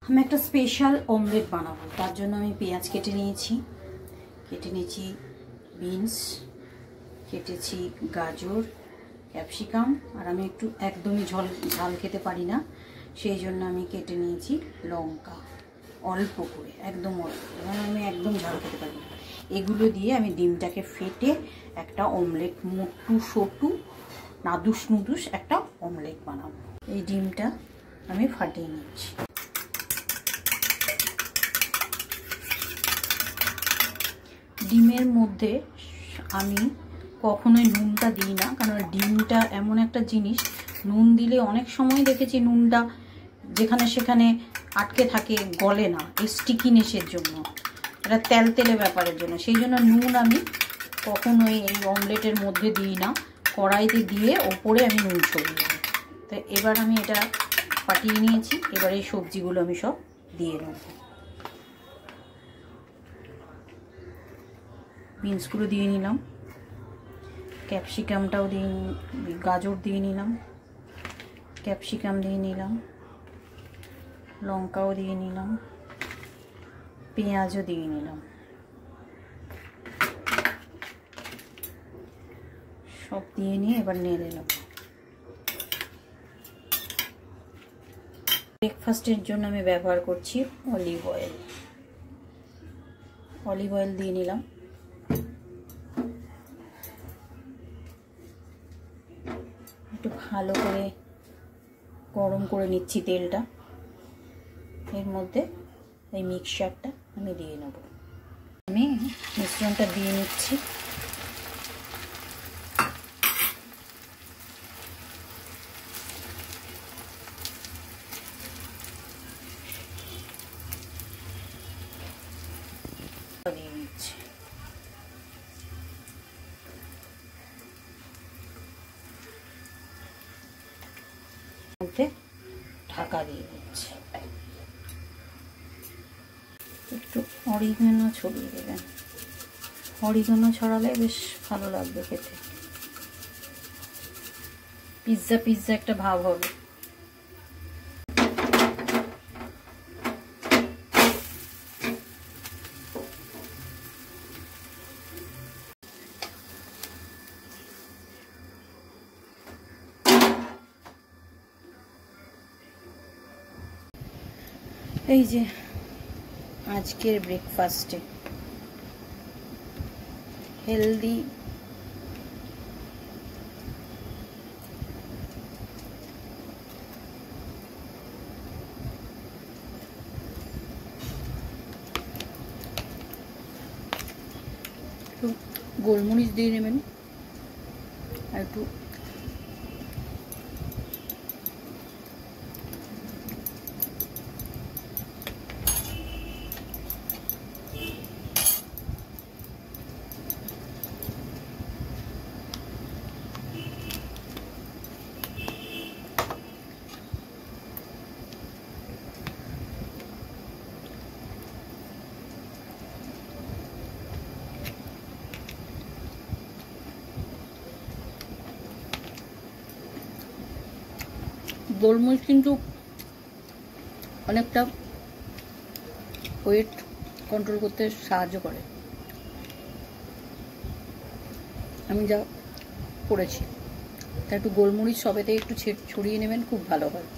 আমি একটা special omelette বানাবো, তার জন্য আমি পেঁয়াজ কেটে নিয়েছি, বিনস কেটেছি, গাজর, ক্যাপসিকাম, আর আমি একটু একদমই ঝাল খেতে পারি না, সেই জন্য আমি কেটে নিয়েছি লঙ্কা অল্প করে, একদম অল্প, কারণ আমি একদম ঝাল খেতে পারি না। এগুলো দিয়ে আমি ডিমটাকে ফেটে একটা অমলেট, মোটু সোটু নাদুস নুদুস একটা অমলেট বানাবো। এই ডিমটা আমি ফাটিয়ে নিচ্ছি। ডিমের মধ্যে আমি কখনোই নুনটা দিই না, কারণ ডিমটা এমন একটা জিনিস, নুন দিলে অনেক সময় দেখেছি নুনটা যেখানে সেখানে আটকে থাকে, গলে না, এই স্টিকিনেসের জন্য, এটা তেলতেলে ব্যাপারের জন্য। সেই জন্য নুন আমি কখনোই এই অমলেটের মধ্যে দিই না, কড়াইতে দিয়ে ওপরে আমি নুন ছড়িয়ে দিই। তো এবার আমি এটা ফাটিয়ে নিয়েছি, এবার এই সবজিগুলো আমি সব দিয়ে নেব। বিনসগুলো দিয়ে নিলাম, ক্যাপসিকামটাও দিয়ে, গাজর দিয়ে নিলাম, ক্যাপসিকাম দিয়ে নিলাম, লঙ্কাও দিয়ে নিলাম, পেঁয়াজও দিয়ে নিলাম, সব দিয়ে নিয়ে এবার নেড়ে নেব। ব্রেকফাস্টের জন্য আমি ব্যবহার করছি অলিভ অয়েল দিয়ে নিলাম, একটু ভালো করে গরম করে নিচ্ছি তেলটা, এর মধ্যে এই মিক্সচারটা আমি দিয়ে নেব। আমি মিশ্রণটা দিয়ে নিচ্ছি, দিয়ে নিচ্ছি, মধ্যে ঢাকা দিয়ে দিচ্ছি। একটু অরিগানো ছড়িয়ে দেবেন, অরিগানো ছড়ালে বেশ ভালো লাগবে খেতে, পিৎজা একটা ভাব হবে। এই যে আজকের ব্রেকফাস্টে হেলদি একটু গোলমরিচ দিয়ে নেবেন, আর একটু গোলমরিচ কিন্তু অনেকটা ওয়েট কন্ট্রোল করতে সাহায্য করে, আমি যা করেছি। তা একটু গোলমরিচ সবেতে একটু ছড়িয়ে নেবেন, খুব ভালো হয়।